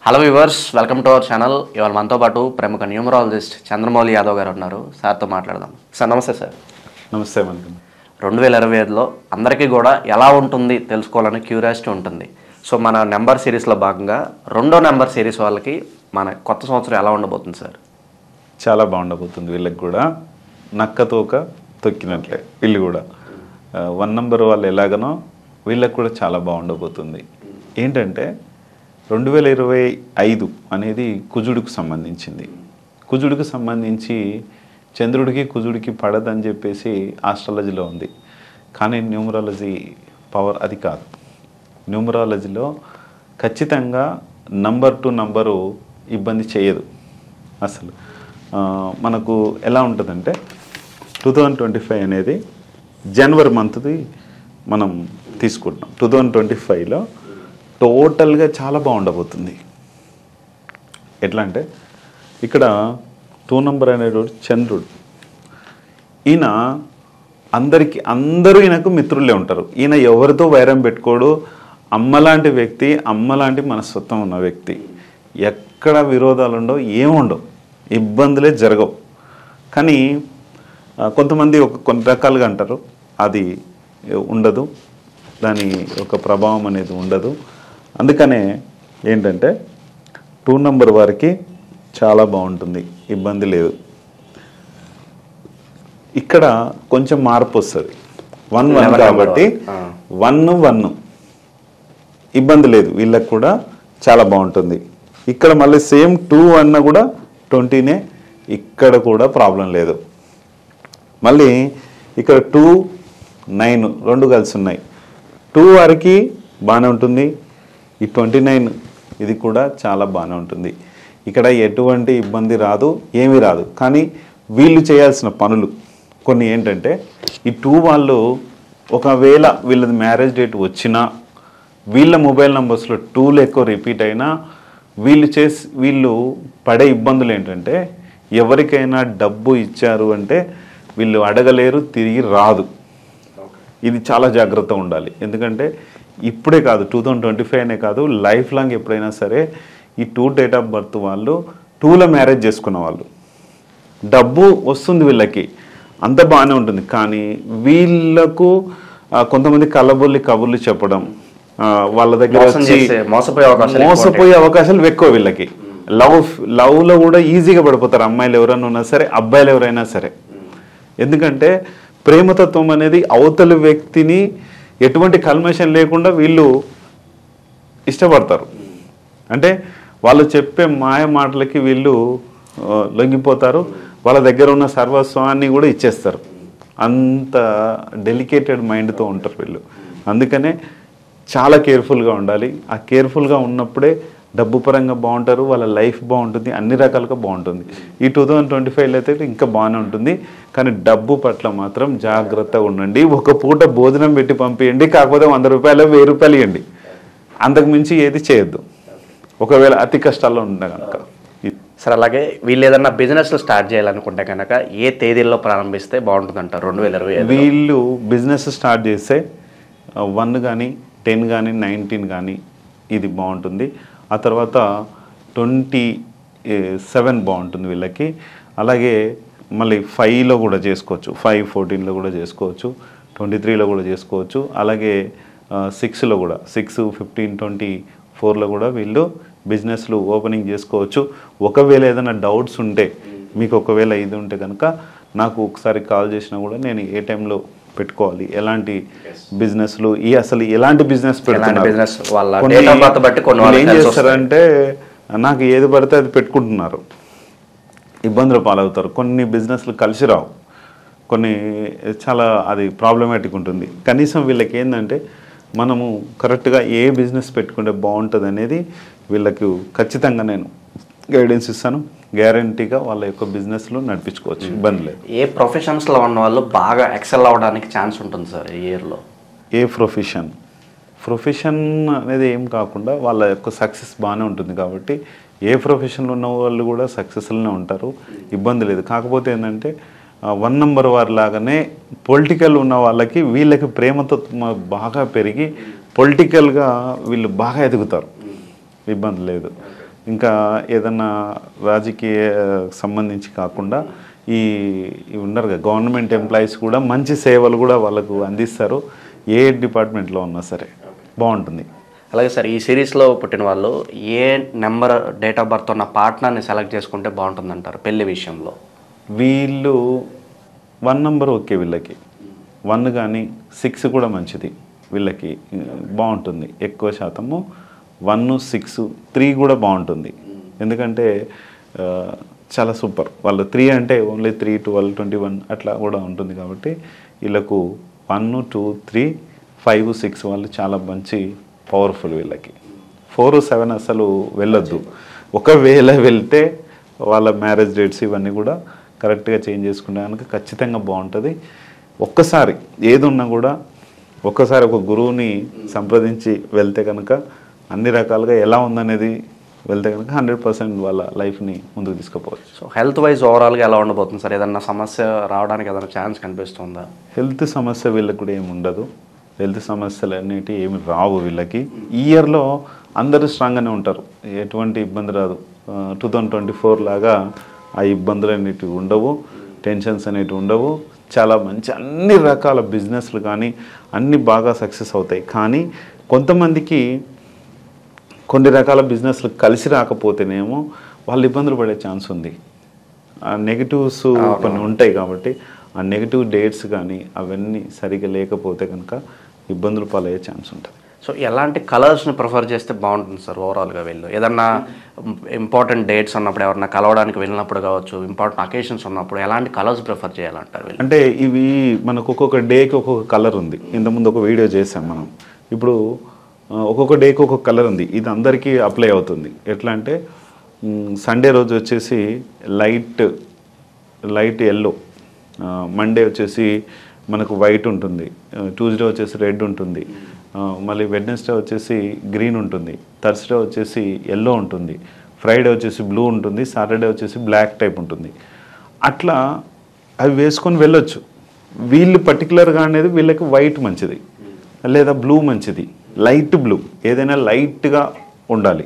Hello viewers, welcome to our channel. ఇవాళ మనతో పాటు ప్రముఖ న్యూమరాలజిస్ట్ చంద్రమౌళి యాదవ్ గారు ఉన్నారు. సార్తో మాట్లాడదాం. సార్ నమస్తే. సార్ నమస్తే. మనకి 2025లో అందరికీ కూడా ఎలా ఉంటుంది తెలుసుకోవాలని క్యూరియాసిటీ ఉంటుంది. సో మన నెంబర్ సిరీస్లో భాగంగా రెండో నెంబర్ సిరీస్ వాళ్ళకి మన కొత్త సంవత్సరం ఎలా ఉండబోతుంది సార్? చాలా బాగుండబోతుంది. వీళ్ళకి కూడా నక్కతోక తొక్కినట్లే వీళ్ళు కూడా 1 నంబర్ వాళ్ళు ఎలాగనో వీళ్ళకి కూడా చాలా బాగుండబోతుంది. ఏంటంటే 2025 అనేది కుజుడికి సంబంధించింది. కుజుడికి సంబంధించి చంద్రుడికి కుజుడికి పడదని చెప్పేసి ఆస్ట్రాలజీలో ఉంది. కానీ న్యూమరాలజీ పవర్ అది కాదు. న్యూమరాలజీలో ఖచ్చితంగా నంబర్ టు నంబరు ఇబ్బంది చేయదు. అసలు మనకు ఎలా ఉంటుందంటే 2025 అనేది జనవరి మంత్ది మనం తీసుకుంటాం. 2025లో టోటల్గా చాలా బాగుండబోతుంది. ఎట్లా అంటే ఇక్కడ 2 నంబర్ అనేటువంటి చంద్రుడు, ఈయన అందరూ ఈయనకు మిత్రులే ఉంటారు. ఈయన ఎవరితో వైరం పెట్టుకోడు. అమ్మలాంటి వ్యక్తి, అమ్మలాంటి మనస్తత్వం ఉన్న వ్యక్తి. ఎక్కడ విరోధాలు ఉండవు, ఏముండవు, ఇబ్బందులే జరగవు. కానీ కొంతమంది కొన్ని రకాలుగా అంటారు, అది ఉండదు, దాని ఒక ప్రభావం అనేది ఉండదు. అందుకనే ఏంటంటే 2 నంబర్ వారికి చాలా బాగుంటుంది, ఇబ్బంది లేదు. ఇక్కడ కొంచెం మార్పు వస్తుంది. 1 కాబట్టి 1 ఇబ్బంది లేదు, వీళ్ళకి కూడా చాలా బాగుంటుంది. ఇక్కడ మళ్ళీ సేమ్ 2 అన్న కూడా 20నే, ఇక్కడ కూడా ప్రాబ్లం లేదు. మళ్ళీ ఇక్కడ 2, 9 రెండు కలిసి ఉన్నాయి. 2 వారికి బాగానే ఉంటుంది. ఈ 29 ఇది కూడా చాలా బాగానే ఉంటుంది. ఇక్కడ ఎటువంటి ఇబ్బంది రాదు, ఏమీ రాదు. కానీ వీళ్ళు చేయాల్సిన పనులు కొన్ని ఏంటంటే, ఈ 2 వాళ్ళు ఒకవేళ వీళ్ళది మ్యారేజ్ డేట్ వచ్చినా, వీళ్ళ మొబైల్ నెంబర్స్లో 2లు ఎక్కువ రిపీట్ అయినా, వీళ్ళు పడే ఇబ్బందులు ఏంటంటే, ఎవరికైనా డబ్బు ఇచ్చారు అంటే వీళ్ళు అడగలేరు, తిరిగి రాదు. ఇది చాలా జాగ్రత్తగా ఉండాలి. ఎందుకంటే ఇప్పుడే కాదు, 2025 కాదు, లైఫ్ లాంగ్ ఎప్పుడైనా సరే ఈ 2 డేట్ ఆఫ్ బర్త్ వాళ్ళు 2లో మ్యారేజ్ చేసుకున్న వాళ్ళు డబ్బు వస్తుంది, వీళ్ళకి అంత బాగానే ఉంటుంది. కానీ వీళ్ళకు కొంతమంది కళ్ళబొల్లి కబుర్లు చెప్పడం, వాళ్ళ దగ్గర వచ్చి మోసపోయే అవకాశాలు ఎక్కువ. వీళ్ళకి లవ్లో కూడా ఈజీగా పడిపోతారు, అమ్మాయిలు ఎవరైనా ఉన్నా సరే, అబ్బాయిలు ఎవరైనా సరే. ఎందుకంటే ప్రేమతత్వం అనేది అవతలి వ్యక్తిని ఎటువంటి కల్మషం లేకుండా వీళ్ళు ఇష్టపడతారు. అంటే వాళ్ళు చెప్పే మాయ మాటలకి వీళ్ళు లొంగిపోతారు. వాళ్ళ దగ్గర ఉన్న సర్వస్వాన్ని కూడా ఇచ్చేస్తారు. అంత డెలికేటెడ్ మైండ్తో ఉంటారు వీళ్ళు. అందుకనే చాలా కేర్ఫుల్గా ఉండాలి. ఆ కేర్ఫుల్గా ఉన్నప్పుడే డబ్బు పరంగా బాగుంటారు, వాళ్ళ లైఫ్ బాగుంటుంది, అన్ని రకాలుగా బాగుంటుంది. ఈ 2025లో అయితే ఇంకా బాగానే ఉంటుంది. కానీ డబ్బు పట్ల మాత్రం జాగ్రత్తగా ఉండండి. ఒక పూట భోజనం పెట్టి పంపించండి, కాకపోతే 100 రూపాయలు 1000 రూపాయలు ఇవ్వండి. అంతకు మించి ఏది చేయొద్దు, ఒకవేళ అతి కష్టాల్లో ఉంటే కనుక. సార్ అలాగే వీళ్ళు ఏదన్నా బిజినెస్లు స్టార్ట్ చేయాలనుకుంటే కనుక ఏ తేదీల్లో ప్రారంభిస్తే బాగుంటుంది అంటారు 2025? వీళ్ళు బిజినెస్ స్టార్ట్ చేస్తే 1 కానీ 10 కానీ 19 కానీ ఇది బాగుంటుంది. ఆ తర్వాత 27 బాగుంటుంది వీళ్ళకి. అలాగే మళ్ళీ 5లో కూడా చేసుకోవచ్చు, 5, 14లో కూడా చేసుకోవచ్చు, 23లో కూడా చేసుకోవచ్చు. అలాగే 6లో కూడా 6, 15, 24లో కూడా వీళ్ళు బిజినెస్లు ఓపెనింగ్ చేసుకోవచ్చు. ఒకవేళ ఏదైనా డౌట్స్ ఉంటే, మీకు ఒకవేళ ఇది ఉంటే కనుక నాకు ఒకసారి కాల్ చేసినా కూడా నేను ఏ టైంలో పెట్టుకోవాలి, ఎలాంటి బిజినెస్లు, అసలు ఎలాంటి బిజినెస్ పెడుతున్నారు, ఏం చేస్తారంటే నాకు ఏది పడితే అది పెట్టుకుంటున్నారు, ఇబ్బందులు పాలవుతారు. కొన్ని బిజినెస్లు కలిసి రావు, కొన్ని చాలా అది ప్రాబ్లమాటిక్ ఉంటుంది. కనీసం వీళ్ళకి ఏంటంటే మనము కరెక్ట్గా ఏ బిజినెస్ పెట్టుకుంటే బాగుంటుంది అనేది వీళ్ళకు ఖచ్చితంగా నేను గైడెన్స్ ఇస్తాను. గ్యారంటీగా వాళ్ళ యొక్క బిజినెస్లో నడిపించుకోవచ్చు, ఇబ్బంది లేదు. ఏ ప్రొఫెషన్స్లో ఉన్న వాళ్ళు బాగా ఎక్సెల్ అవ్వడానికి ఛాన్స్ ఉంటుంది సార్ ఈ ఇయర్లో? ఏ ప్రొఫెషన్ అనేది ఏం కాకుండా వాళ్ళ యొక్క సక్సెస్ బాగానే ఉంటుంది. కాబట్టి ఏ ప్రొఫెషన్లో ఉన్న వాళ్ళు కూడా సక్సెస్లోనే ఉంటారు, ఇబ్బంది లేదు. కాకపోతే ఏంటంటే 1 నంబర్ వారి లాగానే పొలిటికల్ ఉన్న వాళ్ళకి వీళ్ళకి ప్రేమతో బాగా పెరిగి పొలిటికల్గా వీళ్ళు బాగా ఎదుగుతారు, ఇబ్బంది లేదు. ఇంకా ఏదన్నా రాజకీయ సంబంధించి కాకుండా ఈ ఉన్నారు కదా గవర్నమెంట్ ఎంప్లాయీస్ కూడా మంచి సేవలు కూడా వాళ్ళకు అందిస్తారు. ఏ డిపార్ట్మెంట్లో ఉన్నా సరే బాగుంటుంది. అలాగే సార్, ఈ సిరీస్లో పుట్టిన వాళ్ళు ఏ నెంబర్ డేట్ ఆఫ్ బర్త్ ఉన్న పార్ట్నర్ని సెలెక్ట్ చేసుకుంటే బాగుంటుందంటారు పెళ్లి విషయంలో? వీళ్ళు 1 నెంబర్ ఓకే, వీళ్ళకి 1 కానీ 6 కూడా మంచిది, వీళ్ళకి బాగుంటుంది. ఎక్కువ శాతము 1, 6, 3 కూడా బాగుంటుంది. ఎందుకంటే చాలా సూపర్. వాళ్ళు 3 అంటే ఓన్లీ 3, 12, 21 అట్లా కూడా ఉంటుంది. కాబట్టి వీళ్ళకు 1, 2, 3, 5, 6 వాళ్ళు చాలా మంచి పవర్ఫుల్. వీళ్ళకి 4, 7 అసలు వెళ్ళొద్దు. ఒకవేళ వెళ్తే వాళ్ళ మ్యారేజ్ డేట్స్ ఇవన్నీ కూడా కరెక్ట్గా చేంజ్ చేసుకుంటే కనుక ఖచ్చితంగా బాగుంటుంది. ఒక్కసారి ఏది ఉన్నా కూడా ఒక్కసారి ఒక గురువుని సంప్రదించి వెళ్తే కనుక అన్ని రకాలుగా ఎలా ఉందనేది వెళ్తే కనుక 100% వాళ్ళ లైఫ్ని ముందుకు తీసుకుపోవచ్చు. సో హెల్త్ వైజ్ ఓవరాల్గా ఎలా ఉండబోతుంది సార్? ఏదన్నా సమస్య రావడానికి ఏదైనా ఛాన్స్ కనిపిస్తుందా? హెల్త్ సమస్య వీళ్ళకి కూడా ఏమి ఉండదు. హెల్త్ సమస్యలు అనేటివి ఏమి రావు వీళ్ళకి. ఈ ఇయర్లో అందరూ స్ట్రాంగ్గానే ఉంటారు, ఎటువంటి ఇబ్బంది రాదు. 2024 లాగా ఆ ఇబ్బందులు అనేటివి ఉండవు, టెన్షన్స్ అనేటివి ఉండవు. చాలా మంచి అన్ని రకాల బిజినెస్లు కానీ అన్నీ బాగా సక్సెస్ అవుతాయి. కానీ కొంతమందికి కొన్ని రకాల బిజినెస్లు కలిసి రాకపోతేనేమో వాళ్ళు ఇబ్బందులు పడే ఛాన్స్ ఉంది. ఆ నెగిటివ్స్ కొన్ని ఉంటాయి. కాబట్టి ఆ నెగిటివ్ డేట్స్ కానీ అవన్నీ సరిగా లేకపోతే కనుక ఇబ్బందులు పాలయ్యే ఛాన్స్ ఉంటుంది. సో ఎలాంటి కలర్స్ని ప్రిఫర్ చేస్తే బాగుంటుంది సార్ ఓవరాల్గా? వీళ్ళు ఏదన్నా ఇంపార్టెంట్ డేట్స్ ఉన్నప్పుడు, ఎవరన్నా కలవడానికి వెళ్ళినప్పుడు కావచ్చు, ఇంపార్టెంట్ అకేషన్స్ ఉన్నప్పుడు ఎలాంటి కలర్స్ ప్రిఫర్ చేయాలంటారు వీళ్ళు? అంటే ఇవి మనకు ఒక్కొక్క డేకి ఒక్కొక్క కలర్ ఉంది. ఇంతకుముందు ఒక వీడియో చేసాం మనం. ఇప్పుడు ఒక్కొక్క డేకి ఒక్కొక్క కలర్ ఉంది. ఇది అందరికీ అప్లై అవుతుంది. ఎట్లా అంటే సండే రోజు వచ్చేసి లైట్ ఎల్లో, మండే వచ్చేసి మనకు వైట్ ఉంటుంది, ట్యూస్డే వచ్చేసి రెడ్ ఉంటుంది, మళ్ళీ వెడ్నెస్డే వచ్చేసి గ్రీన్ ఉంటుంది, థర్స్డే వచ్చేసి ఎల్లో ఉంటుంది, ఫ్రైడే వచ్చేసి బ్లూ ఉంటుంది, సాటర్డే వచ్చేసి బ్లాక్ టైప్ ఉంటుంది. అట్లా అవి వేసుకొని వెళ్ళొచ్చు. వీళ్ళు పర్టికులర్గా అనేది వీళ్ళకి వైట్ మంచిది లేదా బ్లూ మంచిది, లైట్ బ్లూ ఏదైనా లైట్గా ఉండాలి,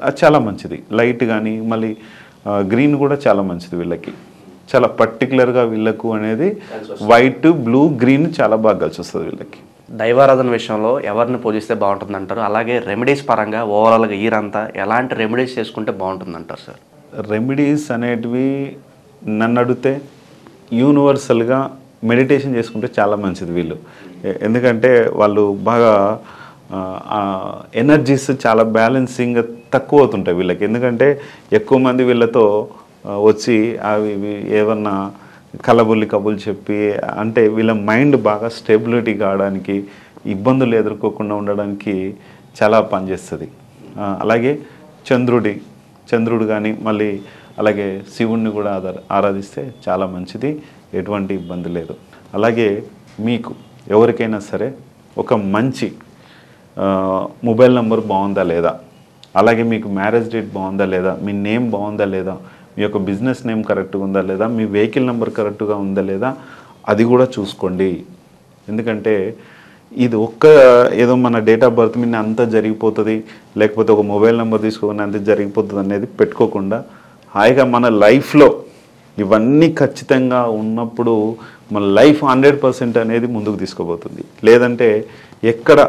అది చాలా మంచిది. లైట్ కానీ మళ్ళీ గ్రీన్ కూడా చాలా మంచిది. వీళ్ళకి చాలా పర్టికులర్గా వీళ్ళకు అనేది వైట్, బ్లూ, గ్రీన్ చాలా బాగా కలిసి వస్తుంది వీళ్ళకి. దైవారాధన విషయంలో ఎవరిని పూజిస్తే బాగుంటుంది అంటారు? అలాగే రెమెడీస్ పరంగా ఓవరాల్గా ఈరంతా ఎలాంటి రెమెడీస్ చేసుకుంటే బాగుంటుంది అంటారు సార్? రెమెడీస్ అనేటివి నన్ను అడిగితే యూనివర్సల్గా మెడిటేషన్ చేసుకుంటే చాలా మంచిది వీళ్ళు. ఎందుకంటే వాళ్ళు బాగా ఎనర్జీస్ చాలా బ్యాలెన్సింగ్గా తక్కువ అవుతుంటాయి వీళ్ళకి. ఎందుకంటే ఎక్కువ మంది వీళ్ళతో వచ్చి అవి ఏమన్నా కలబుల్లి కబులు చెప్పి అంటే వీళ్ళ మైండ్ బాగా స్టెబిలిటీ కావడానికి, ఇబ్బందులు ఎదుర్కోకుండా ఉండడానికి చాలా పనిచేస్తుంది. అలాగే చంద్రుడు కానీ మళ్ళీ అలాగే శివుణ్ణి కూడా ఆరాధిస్తే చాలా మంచిది, ఎటువంటి ఇబ్బంది లేదు. అలాగే మీకు ఎవరికైనా సరే ఒక మంచి మొబైల్ నెంబర్ బాగుందా లేదా, అలాగే మీకు మ్యారేజ్ డేట్ బాగుందా లేదా, మీ నేమ్ బాగుందా లేదా, మీ యొక్క బిజినెస్ నేమ్ కరెక్ట్గా ఉందా లేదా, మీ వెహికల్ నెంబర్ కరెక్ట్గా ఉందా లేదా, అది కూడా చూసుకోండి. ఎందుకంటే ఇది ఏదో మన డేట్ ఆఫ్ బర్త్ మీద అంతా జరిగిపోతుంది, లేకపోతే ఒక మొబైల్ నెంబర్ తీసుకొని అంత జరిగిపోతుంది అనేది పెట్టుకోకుండా హాయిగా మన లైఫ్లో ఇవన్నీ ఖచ్చితంగా ఉన్నప్పుడు మన లైఫ్ 100% అనేది ముందుకు తీసుకుపోతుంది. లేదంటే ఎక్కడ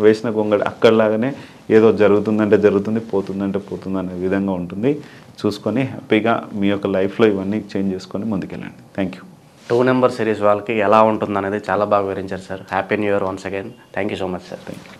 వేసిన గొంగడి అక్కడలాగానే ఏదో జరుగుతుందంటే జరుగుతుంది, పోతుందంటే పోతుంది అనే విధంగా ఉంటుంది. చూసుకొని హ్యాపీగా మీ యొక్క లైఫ్లో ఇవన్నీ చేంజ్ చేసుకొని ముందుకెళ్ళండి. Thank you. 2 నెంబర్ సిరీస్ వాళ్ళకి ఎలా ఉంటుంది అనేది చాలా బాగా వివరించారు sir. Happy new year once again. Thank you so much sir. Thank you.